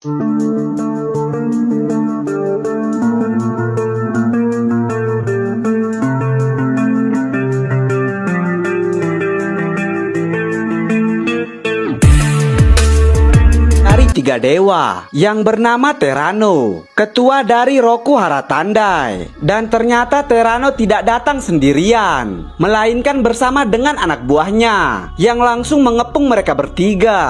Tiga dewa yang bernama Terano, ketua dari Roku Haratandai. Dan ternyata Terano tidak datang sendirian, melainkan bersama dengan anak buahnya yang langsung mengepung mereka bertiga.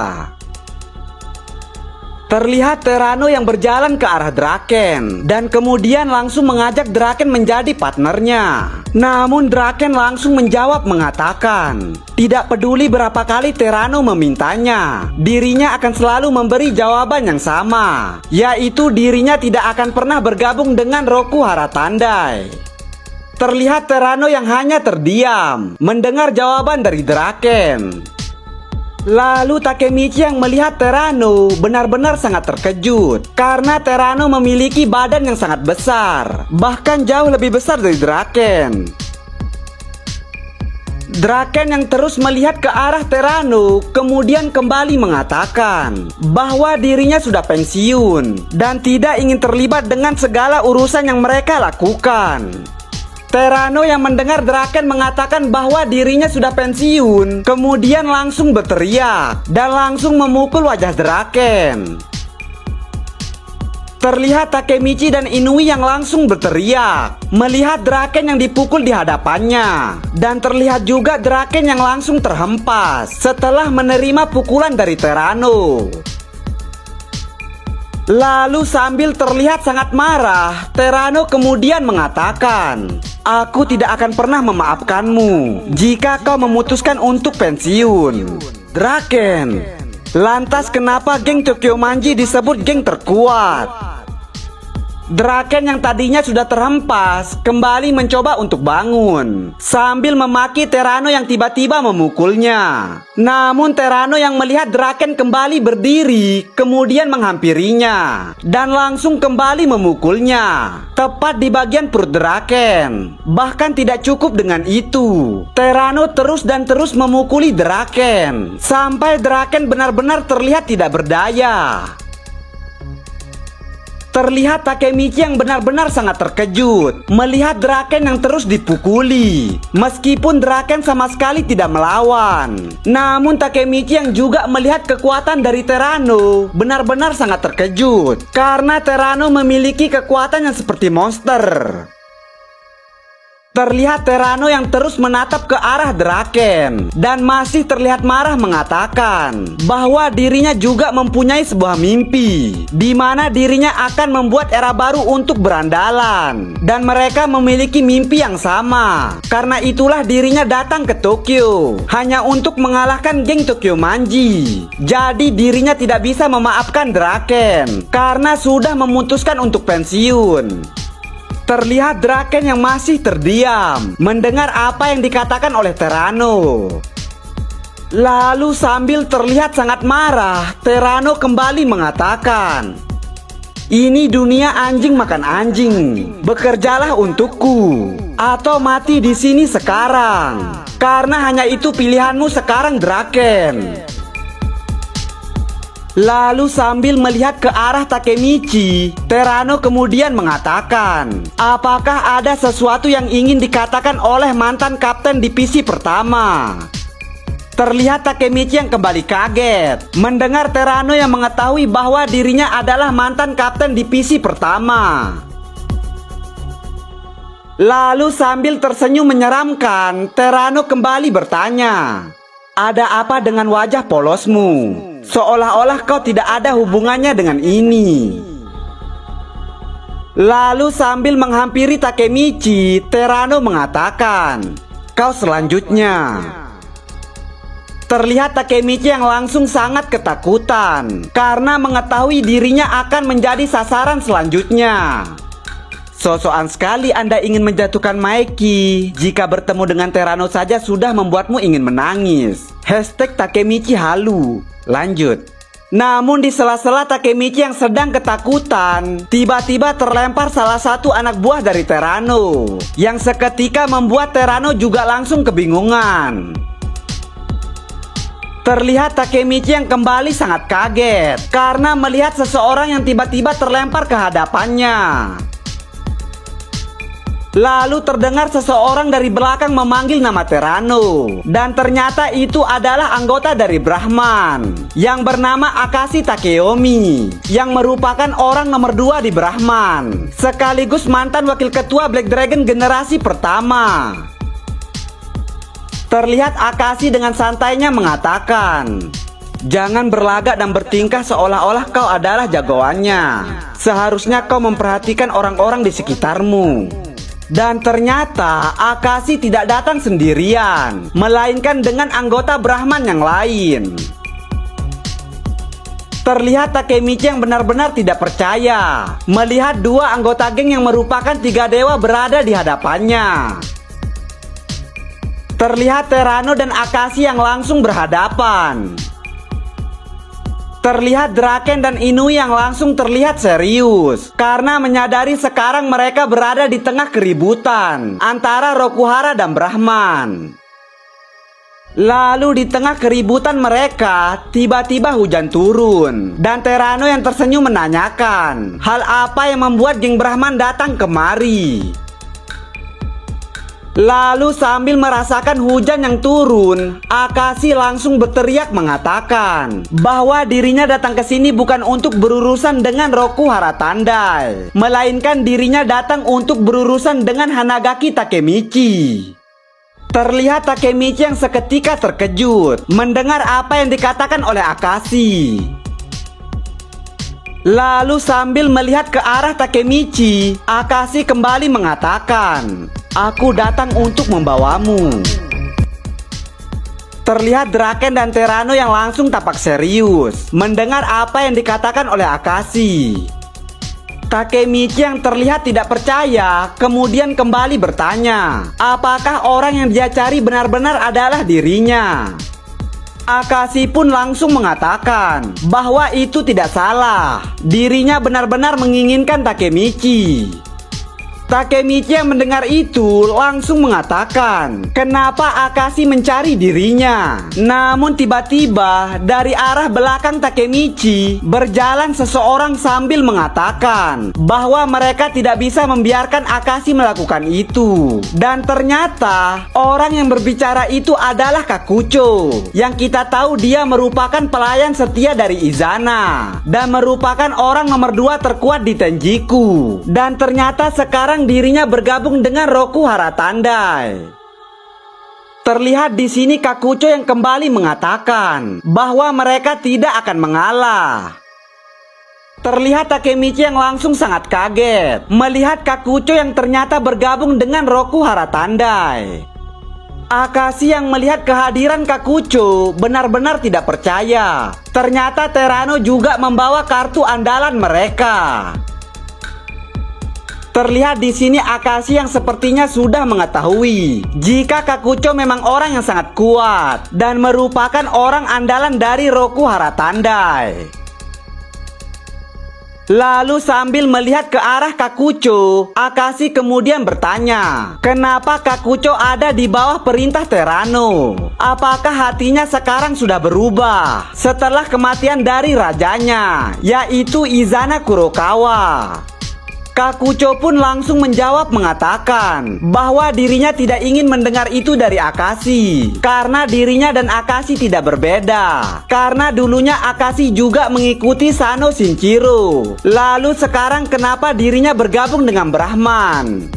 Terlihat Terano yang berjalan ke arah Draken dan kemudian langsung mengajak Draken menjadi partnernya. Namun Draken langsung menjawab mengatakan, tidak peduli berapa kali Terano memintanya, dirinya akan selalu memberi jawaban yang sama, yaitu dirinya tidak akan pernah bergabung dengan Roku Haratandai. Terlihat Terano yang hanya terdiam mendengar jawaban dari Draken. Lalu Takemichi yang melihat Terano benar-benar sangat terkejut karena Terano memiliki badan yang sangat besar, bahkan jauh lebih besar dari Draken. Draken yang terus melihat ke arah Terano kemudian kembali mengatakan bahwa dirinya sudah pensiun dan tidak ingin terlibat dengan segala urusan yang mereka lakukan. Terano yang mendengar Draken mengatakan bahwa dirinya sudah pensiun kemudian langsung berteriak dan langsung memukul wajah Draken. Terlihat Takemichi dan Inui yang langsung berteriak melihat Draken yang dipukul di hadapannya. Dan terlihat juga Draken yang langsung terhempas setelah menerima pukulan dari Terano. Lalu sambil terlihat sangat marah, Terano kemudian mengatakan, aku tidak akan pernah memaafkanmu jika kau memutuskan untuk pensiun. Draken, lantas kenapa geng Tokyomanji disebut geng terkuat? Draken yang tadinya sudah terhempas kembali mencoba untuk bangun sambil memaki Terano yang tiba-tiba memukulnya. Namun Terano yang melihat Draken kembali berdiri kemudian menghampirinya dan langsung kembali memukulnya tepat di bagian perut Draken. Bahkan tidak cukup dengan itu, Terano terus dan terus memukuli Draken sampai Draken benar-benar terlihat tidak berdaya. Terlihat Takemichi yang benar-benar sangat terkejut melihat Draken yang terus dipukuli. Meskipun Draken sama sekali tidak melawan, namun Takemichi yang juga melihat kekuatan dari Terano benar-benar sangat terkejut karena Terano memiliki kekuatan yang seperti monster. Terlihat Terano yang terus menatap ke arah Draken dan masih terlihat marah mengatakan bahwa dirinya juga mempunyai sebuah mimpi di mana dirinya akan membuat era baru untuk berandalan dan mereka memiliki mimpi yang sama. Karena itulah dirinya datang ke Tokyo hanya untuk mengalahkan geng Tokyomanji. Jadi dirinya tidak bisa memaafkan Draken karena sudah memutuskan untuk pensiun. Terlihat Draken yang masih terdiam mendengar apa yang dikatakan oleh Terano. Lalu sambil terlihat sangat marah, Terano kembali mengatakan, ini dunia anjing makan anjing. Bekerjalah untukku atau mati di sini sekarang. Karena hanya itu pilihanmu sekarang, Draken. Lalu sambil melihat ke arah Takemichi, Terano kemudian mengatakan, apakah ada sesuatu yang ingin dikatakan oleh mantan kapten divisi pertama? Terlihat Takemichi yang kembali kaget mendengar Terano yang mengetahui bahwa dirinya adalah mantan kapten divisi pertama. Lalu sambil tersenyum menyeramkan, Terano kembali bertanya, ada apa dengan wajah polosmu? Seolah-olah kau tidak ada hubungannya dengan ini. Lalu sambil menghampiri Takemichi, Terano mengatakan, kau selanjutnya. Terlihat Takemichi yang langsung sangat ketakutan karena mengetahui dirinya akan menjadi sasaran selanjutnya. So-soan sekali Anda ingin menjatuhkan Maeki. Jika bertemu dengan Terano saja sudah membuatmu ingin menangis. Hashtag Takemichi halu. Lanjut. Namun di sela-sela Takemichi yang sedang ketakutan, tiba-tiba terlempar salah satu anak buah dari Terano yang seketika membuat Terano juga langsung kebingungan. Terlihat Takemichi yang kembali sangat kaget karena melihat seseorang yang tiba-tiba terlempar ke hadapannya. Lalu terdengar seseorang dari belakang memanggil nama Terano. Dan ternyata itu adalah anggota dari Brahman yang bernama Akashi Takeyomi, yang merupakan orang nomor 2 di Brahman, sekaligus mantan wakil ketua Black Dragon generasi pertama. Terlihat Akashi dengan santainya mengatakan, "Jangan berlagak dan bertingkah seolah-olah kau adalah jagoannya. Seharusnya kau memperhatikan orang-orang di sekitarmu." Dan ternyata Akashi tidak datang sendirian, melainkan dengan anggota Brahman yang lain. Terlihat Takemichi yang benar-benar tidak percaya melihat 2 anggota geng yang merupakan 3 dewa berada di hadapannya. Terlihat Terano dan Akashi yang langsung berhadapan. Terlihat Draken dan Inui yang langsung terlihat serius karena menyadari sekarang mereka berada di tengah keributan antara Rokuhara dan Brahman. Lalu di tengah keributan mereka, tiba-tiba hujan turun dan Terano yang tersenyum menanyakan hal apa yang membuat geng Brahman datang kemari. Lalu sambil merasakan hujan yang turun, Akashi langsung berteriak mengatakan bahwa dirinya datang ke sini bukan untuk berurusan dengan Rokuhara Tandai, melainkan dirinya datang untuk berurusan dengan Hanagaki Takemichi. Terlihat Takemichi yang seketika terkejut mendengar apa yang dikatakan oleh Akashi. Lalu sambil melihat ke arah Takemichi, Akashi kembali mengatakan, "Aku datang untuk membawamu." Terlihat Draken dan Terano yang langsung tampak serius mendengar apa yang dikatakan oleh Akashi. Takemichi yang terlihat tidak percaya kemudian kembali bertanya, apakah orang yang dia cari benar-benar adalah dirinya. Akashi pun langsung mengatakan bahwa itu tidak salah. Dirinya benar-benar menginginkan Takemichi. Takemichi yang mendengar itu langsung mengatakan, kenapa Akashi mencari dirinya. Namun tiba-tiba dari arah belakang Takemichi berjalan seseorang sambil mengatakan bahwa mereka tidak bisa membiarkan Akashi melakukan itu. Dan ternyata orang yang berbicara itu adalah Kakucho, yang kita tahu dia merupakan pelayan setia dari Izana dan merupakan orang nomor 2 terkuat di Tenjiku. Dan ternyata sekarang dirinya bergabung dengan Rokuhara Tandai. Terlihat di sini Kakucho yang kembali mengatakan bahwa mereka tidak akan mengalah. Terlihat Takemichi yang langsung sangat kaget melihat Kakucho yang ternyata bergabung dengan Rokuhara Tandai. Akashi yang melihat kehadiran Kakucho benar-benar tidak percaya. Ternyata Terano juga membawa kartu andalan mereka. Terlihat di sini Akashi yang sepertinya sudah mengetahui jika Kakucho memang orang yang sangat kuat dan merupakan orang andalan dari Rokuhara Tandai. Lalu sambil melihat ke arah Kakucho, Akashi kemudian bertanya, kenapa Kakucho ada di bawah perintah Terano? Apakah hatinya sekarang sudah berubah setelah kematian dari rajanya, yaitu Izana Kurokawa? Kakucho pun langsung menjawab mengatakan bahwa dirinya tidak ingin mendengar itu dari Akashi karena dirinya dan Akashi tidak berbeda. Karena dulunya Akashi juga mengikuti Sano Shinchiro. Lalu sekarang kenapa dirinya bergabung dengan Brahman?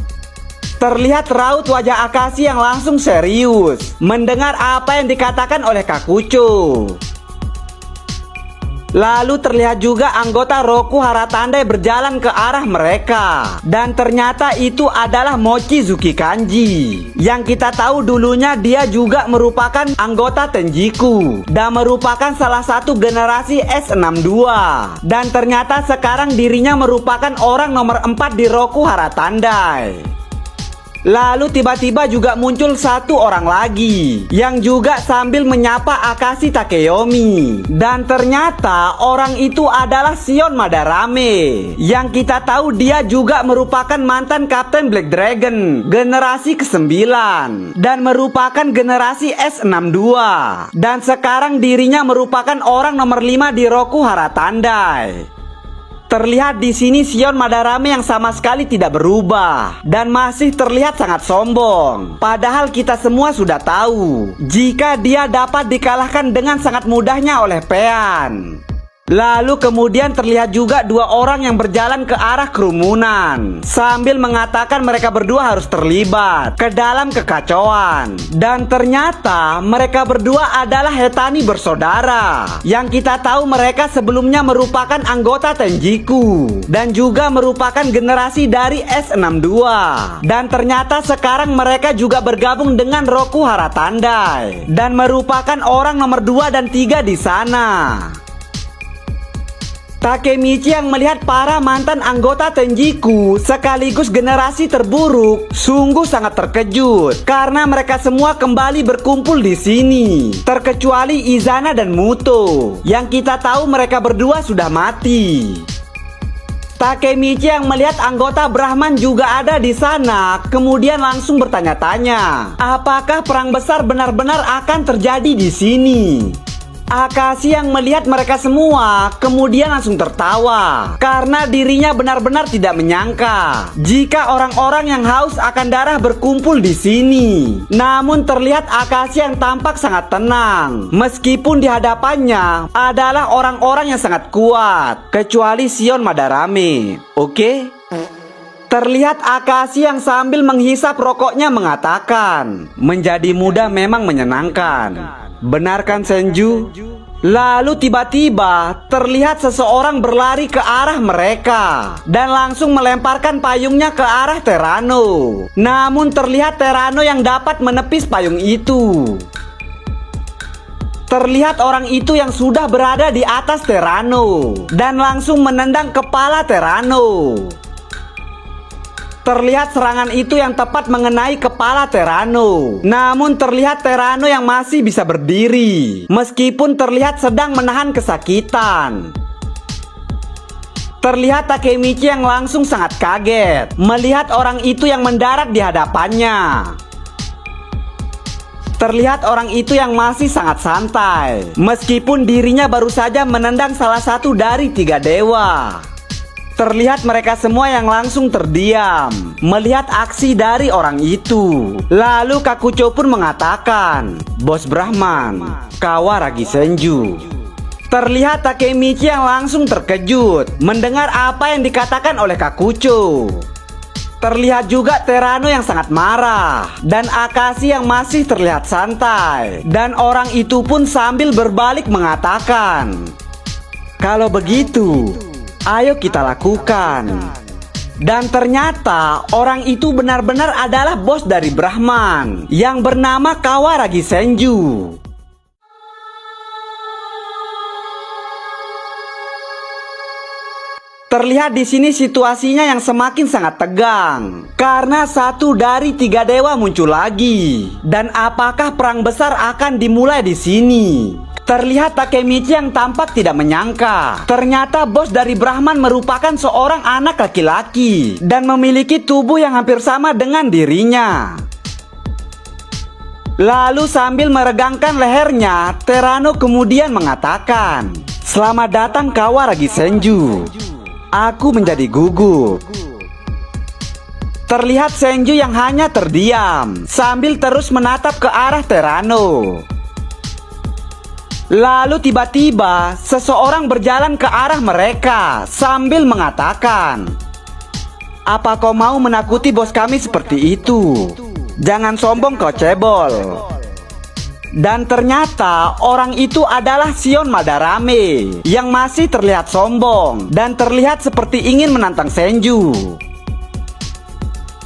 Terlihat raut wajah Akashi yang langsung serius mendengar apa yang dikatakan oleh Kakucho. Lalu terlihat juga anggota Rokuhara Tandai berjalan ke arah mereka. Dan ternyata itu adalah Mochizuki Kanji, yang kita tahu dulunya dia juga merupakan anggota Tenjiku dan merupakan salah satu generasi S62. Dan ternyata sekarang dirinya merupakan orang nomor 4 di Rokuhara Tandai. Lalu tiba-tiba juga muncul satu orang lagi yang juga sambil menyapa Akashi Takeyomi. Dan ternyata orang itu adalah Shion Madarame, yang kita tahu dia juga merupakan mantan Kapten Black Dragon generasi ke-9 dan merupakan generasi S62. Dan sekarang dirinya merupakan orang nomor 5 di Roku Hara Tandai. Terlihat di sini Shion Madarame yang sama sekali tidak berubah dan masih terlihat sangat sombong. Padahal kita semua sudah tahu jika dia dapat dikalahkan dengan sangat mudahnya oleh Pain. Lalu kemudian terlihat juga dua orang yang berjalan ke arah kerumunan sambil mengatakan mereka berdua harus terlibat ke dalam kekacauan. Dan ternyata mereka berdua adalah Hetani bersaudara, yang kita tahu mereka sebelumnya merupakan anggota Tenjiku dan juga merupakan generasi dari S62. Dan ternyata sekarang mereka juga bergabung dengan Roku Hara Tandai dan merupakan orang nomor 2 dan 3 di sana. Takemichi yang melihat para mantan anggota Tenjiku sekaligus generasi terburuk sungguh sangat terkejut karena mereka semua kembali berkumpul di sini, terkecuali Izana dan Muto yang kita tahu mereka berdua sudah mati. Takemichi yang melihat anggota Brahman juga ada di sana, kemudian langsung bertanya-tanya, apakah perang besar benar-benar akan terjadi di sini? Akashi yang melihat mereka semua kemudian langsung tertawa karena dirinya benar-benar tidak menyangka jika orang-orang yang haus akan darah berkumpul di sini. Namun terlihat Akashi yang tampak sangat tenang meskipun di hadapannya adalah orang-orang yang sangat kuat kecuali Shion Madarame. Oke? Terlihat Akashi yang sambil menghisap rokoknya mengatakan, menjadi muda memang menyenangkan. Benarkan Senju? Lalu tiba-tiba terlihat seseorang berlari ke arah mereka dan langsung melemparkan payungnya ke arah Terano. Namun terlihat Terano yang dapat menepis payung itu. Terlihat orang itu yang sudah berada di atas Terano dan langsung menendang kepala Terano. Terlihat serangan itu yang tepat mengenai kepala Terano. Namun terlihat Terano yang masih bisa berdiri meskipun terlihat sedang menahan kesakitan. Terlihat Takemichi yang langsung sangat kaget melihat orang itu yang mendarat di hadapannya. Terlihat orang itu yang masih sangat santai meskipun dirinya baru saja menendang salah satu dari 3 dewa. Terlihat mereka semua yang langsung terdiam melihat aksi dari orang itu. Lalu Kakucho pun mengatakan, Bos Brahman, Kawaragi Senju. Terlihat Takemichi yang langsung terkejut mendengar apa yang dikatakan oleh Kakucho. Terlihat juga Terano yang sangat marah dan Akashi yang masih terlihat santai. Dan orang itu pun sambil berbalik mengatakan, kalau begitu, ayo kita lakukan. Dan ternyata orang itu benar-benar adalah bos dari Brahman yang bernama Kawaragi Senju. Terlihat di sini situasinya yang semakin sangat tegang karena satu dari 3 dewa muncul lagi. Dan apakah perang besar akan dimulai di sini? Terlihat Takemichi yang tampak tidak menyangka ternyata bos dari Brahman merupakan seorang anak laki-laki dan memiliki tubuh yang hampir sama dengan dirinya. Lalu sambil meregangkan lehernya, Terano kemudian mengatakan, selamat datang Kawaragi Senju. Aku menjadi gugup. Terlihat Senju yang hanya terdiam sambil terus menatap ke arah Terano. Lalu tiba-tiba seseorang berjalan ke arah mereka sambil mengatakan, apa kau mau menakuti bos kami seperti itu? Jangan sombong kau cebol. Dan ternyata orang itu adalah Shion Madarame yang masih terlihat sombong dan terlihat seperti ingin menantang Senju.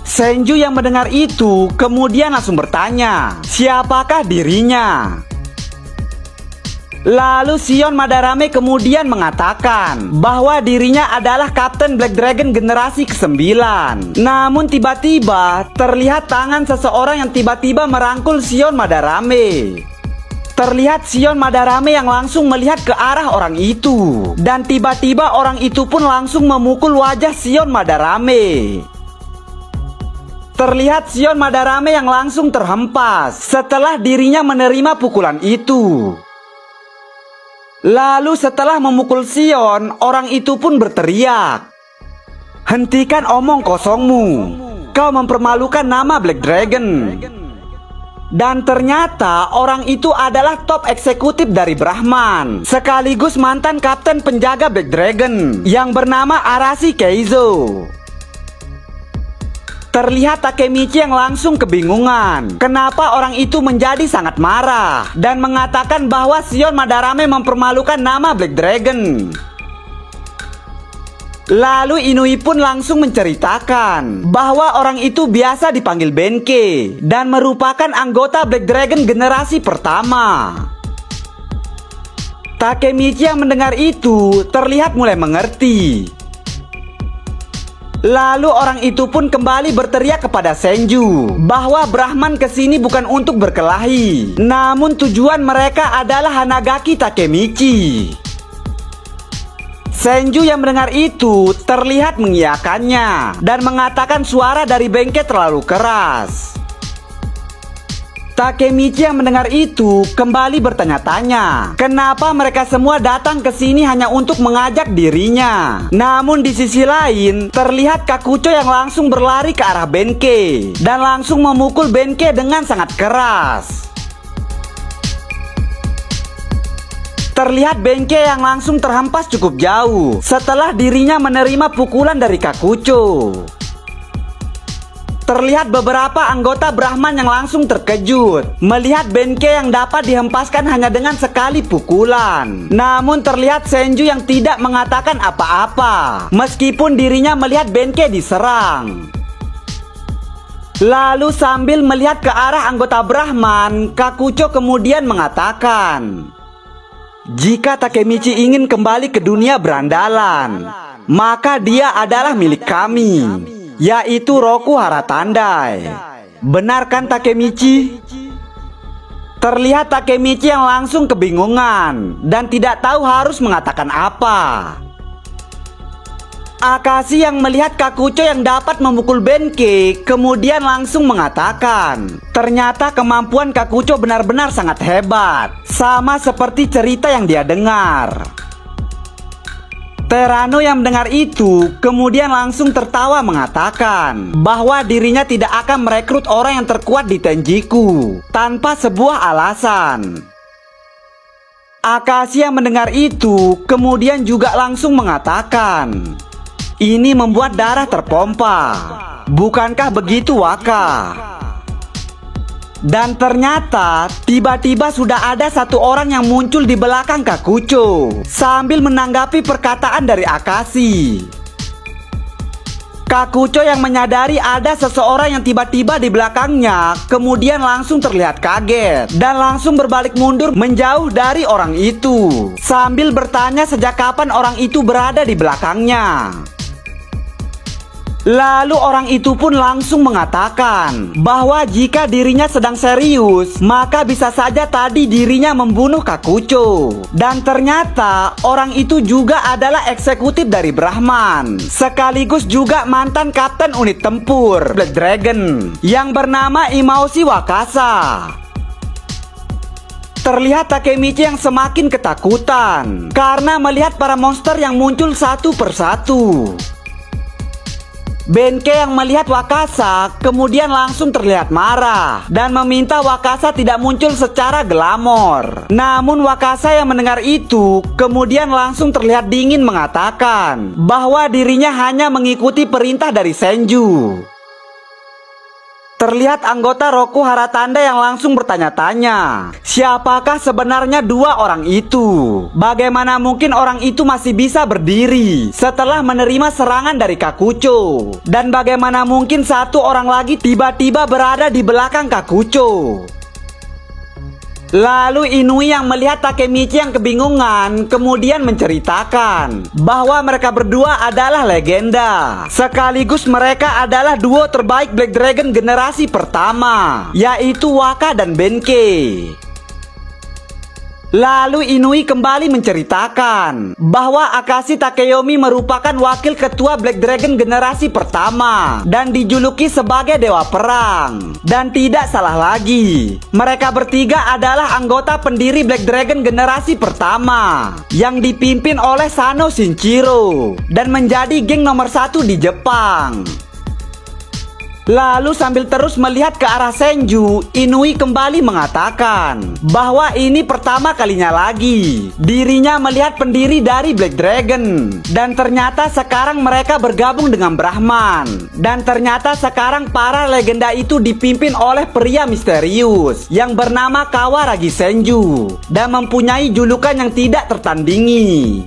Senju yang mendengar itu kemudian langsung bertanya, siapakah dirinya? Lalu Shion Madarame kemudian mengatakan bahwa dirinya adalah Kapten Black Dragon generasi ke-9. Namun tiba-tiba terlihat tangan seseorang yang tiba-tiba merangkul Shion Madarame. Terlihat Shion Madarame yang langsung melihat ke arah orang itu. Dan tiba-tiba orang itu pun langsung memukul wajah Shion Madarame. Terlihat Shion Madarame yang langsung terhempas setelah dirinya menerima pukulan itu. Lalu setelah memukul Shion, orang itu pun berteriak, "Hentikan omong kosongmu. Kau mempermalukan nama Black Dragon." Dan ternyata orang itu adalah top eksekutif dari Brahman, sekaligus mantan kapten penjaga Black Dragon yang bernama Arashi Keizo. Terlihat Takemichi yang langsung kebingungan kenapa orang itu menjadi sangat marah dan mengatakan bahwa Shion Madarame mempermalukan nama Black Dragon. Lalu Inui pun langsung menceritakan bahwa orang itu biasa dipanggil Benkei dan merupakan anggota Black Dragon generasi pertama. Takemichi yang mendengar itu terlihat mulai mengerti. Lalu orang itu pun kembali berteriak kepada Senju bahwa Brahman kesini bukan untuk berkelahi, namun tujuan mereka adalah Hanagaki Takemichi. Senju yang mendengar itu terlihat mengiyakannya dan mengatakan suara dari Benkei terlalu keras. Takemichi yang mendengar itu kembali bertanya-tanya kenapa mereka semua datang ke sini hanya untuk mengajak dirinya. Namun di sisi lain terlihat Kakucho yang langsung berlari ke arah Benkei dan langsung memukul Benkei dengan sangat keras. Terlihat Benkei yang langsung terhempas cukup jauh setelah dirinya menerima pukulan dari Kakucho. Terlihat beberapa anggota Brahman yang langsung terkejut melihat Benkei yang dapat dihempaskan hanya dengan sekali pukulan. Namun terlihat Senju yang tidak mengatakan apa-apa meskipun dirinya melihat Benkei diserang. Lalu sambil melihat ke arah anggota Brahman, Kakucho kemudian mengatakan, "Jika Takemichi ingin kembali ke dunia berandalan, maka dia adalah milik kami, yaitu Roku Hara Tandai. Benar kan Takemichi?" Terlihat Takemichi yang langsung kebingungan dan tidak tahu harus mengatakan apa. Akashi yang melihat Kakucho yang dapat memukul Benkei kemudian langsung mengatakan, ternyata kemampuan Kakucho benar-benar sangat hebat, sama seperti cerita yang dia dengar. Terano yang mendengar itu kemudian langsung tertawa mengatakan bahwa dirinya tidak akan merekrut orang yang terkuat di Tenjiku tanpa sebuah alasan. Akashi yang mendengar itu kemudian juga langsung mengatakan, "Ini membuat darah terpompa. Bukankah begitu, Waka?" Dan ternyata tiba-tiba sudah ada satu orang yang muncul di belakang Kakucho sambil menanggapi perkataan dari Akashi. Kakucho yang menyadari ada seseorang yang tiba-tiba di belakangnya kemudian langsung terlihat kaget dan langsung berbalik mundur menjauh dari orang itu sambil bertanya sejak kapan orang itu berada di belakangnya. Lalu orang itu pun langsung mengatakan bahwa jika dirinya sedang serius, maka bisa saja tadi dirinya membunuh Kakucho. Dan ternyata orang itu juga adalah eksekutif dari Brahman, sekaligus juga mantan kapten unit tempur Black Dragon yang bernama Imaushi Wakasa. Terlihat Takemichi yang semakin ketakutan karena melihat para monster yang muncul satu persatu. Benkei yang melihat Wakasa kemudian langsung terlihat marah dan meminta Wakasa tidak muncul secara glamor. Namun Wakasa yang mendengar itu kemudian langsung terlihat dingin mengatakan bahwa dirinya hanya mengikuti perintah dari Senju. Terlihat anggota Roku Hara Tandai yang langsung bertanya-tanya, siapakah sebenarnya dua orang itu? Bagaimana mungkin orang itu masih bisa berdiri setelah menerima serangan dari Kakucho? Dan bagaimana mungkin satu orang lagi tiba-tiba berada di belakang Kakucho? Lalu Inui yang melihat Takemichi yang kebingungan kemudian menceritakan bahwa mereka berdua adalah legenda. Sekaligus mereka adalah duo terbaik Black Dragon generasi pertama, yaitu Waka dan Benkei. Lalu Inui kembali menceritakan bahwa Akashi Takeyomi merupakan wakil ketua Black Dragon generasi pertama dan dijuluki sebagai Dewa Perang. Dan tidak salah lagi, mereka bertiga adalah anggota pendiri Black Dragon generasi pertama yang dipimpin oleh Sano Shinjiro dan menjadi geng nomor 1 di Jepang. Lalu sambil terus melihat ke arah Senju, Inui kembali mengatakan bahwa ini pertama kalinya lagi dirinya melihat pendiri dari Black Dragon. Dan ternyata sekarang mereka bergabung dengan Brahman. Dan ternyata sekarang para legenda itu dipimpin oleh pria misterius yang bernama Kawaragi Senju dan mempunyai julukan yang tidak tertandingi.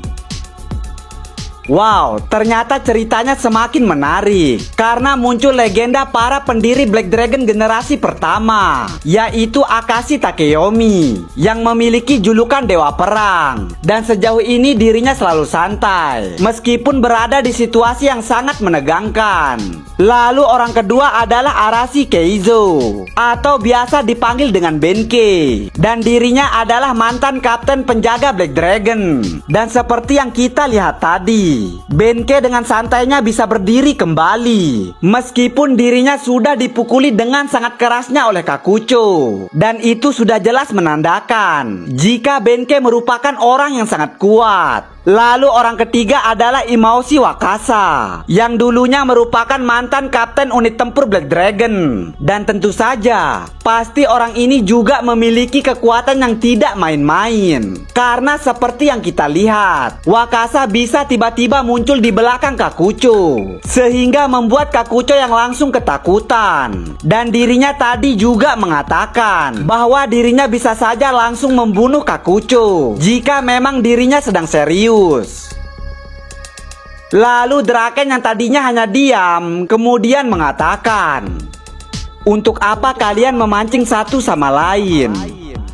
Wow, ternyata ceritanya semakin menarik karena muncul legenda para pendiri Black Dragon generasi pertama, yaitu Akashi Takeyomi yang memiliki julukan Dewa Perang. Dan sejauh ini dirinya selalu santai meskipun berada di situasi yang sangat menegangkan. Lalu orang kedua adalah Arashi Keizo atau biasa dipanggil dengan Benkei, dan dirinya adalah mantan kapten penjaga Black Dragon. Dan seperti yang kita lihat tadi, Benkei dengan santainya bisa berdiri kembali meskipun dirinya sudah dipukuli dengan sangat kerasnya oleh Kakucho. Dan itu sudah jelas menandakan jika Benkei merupakan orang yang sangat kuat. Lalu orang ketiga adalah Imaushi Wakasa yang dulunya merupakan mantan kapten unit tempur Black Dragon. Dan tentu saja pasti orang ini juga memiliki kekuatan yang tidak main-main. Karena seperti yang kita lihat, Wakasa bisa tiba-tiba muncul di belakang Kakucho sehingga membuat Kakucho yang langsung ketakutan. Dan dirinya tadi juga mengatakan bahwa dirinya bisa saja langsung membunuh Kakucho jika memang dirinya sedang serius. Lalu Draken yang tadinya hanya diam kemudian mengatakan, "Untuk apa kalian memancing satu sama lain?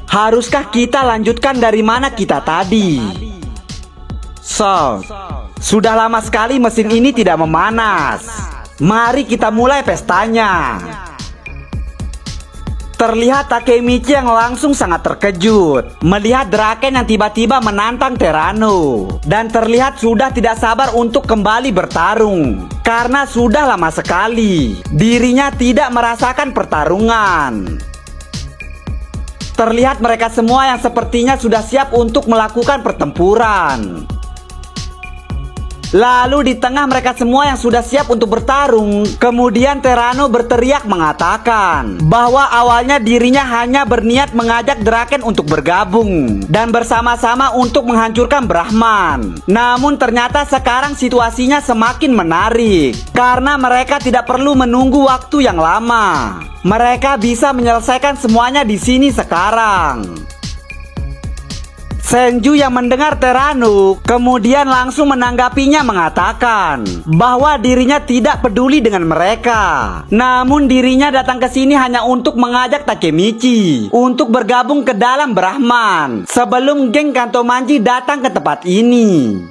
Haruskah kita lanjutkan dari mana kita tadi?" Sudah lama sekali mesin ini tidak memanas. Mari kita mulai pestanya. Terlihat Takemichi yang langsung sangat terkejut melihat Draken yang tiba-tiba menantang Terano. Dan terlihat sudah tidak sabar untuk kembali bertarung karena sudah lama sekali dirinya tidak merasakan pertarungan. Terlihat mereka semua yang sepertinya sudah siap untuk melakukan pertempuran. Lalu di tengah mereka semua yang sudah siap untuk bertarung, kemudian Terano berteriak mengatakan bahwa awalnya dirinya hanya berniat mengajak Draken untuk bergabung dan bersama-sama untuk menghancurkan Brahman. Namun ternyata sekarang situasinya semakin menarik karena mereka tidak perlu menunggu waktu yang lama. Mereka bisa menyelesaikan semuanya di sini sekarang. Senju yang mendengar Terano kemudian langsung menanggapinya mengatakan bahwa dirinya tidak peduli dengan mereka. Namun dirinya datang ke sini hanya untuk mengajak Takemichi untuk bergabung ke dalam Brahman sebelum geng Kantomanji datang ke tempat ini.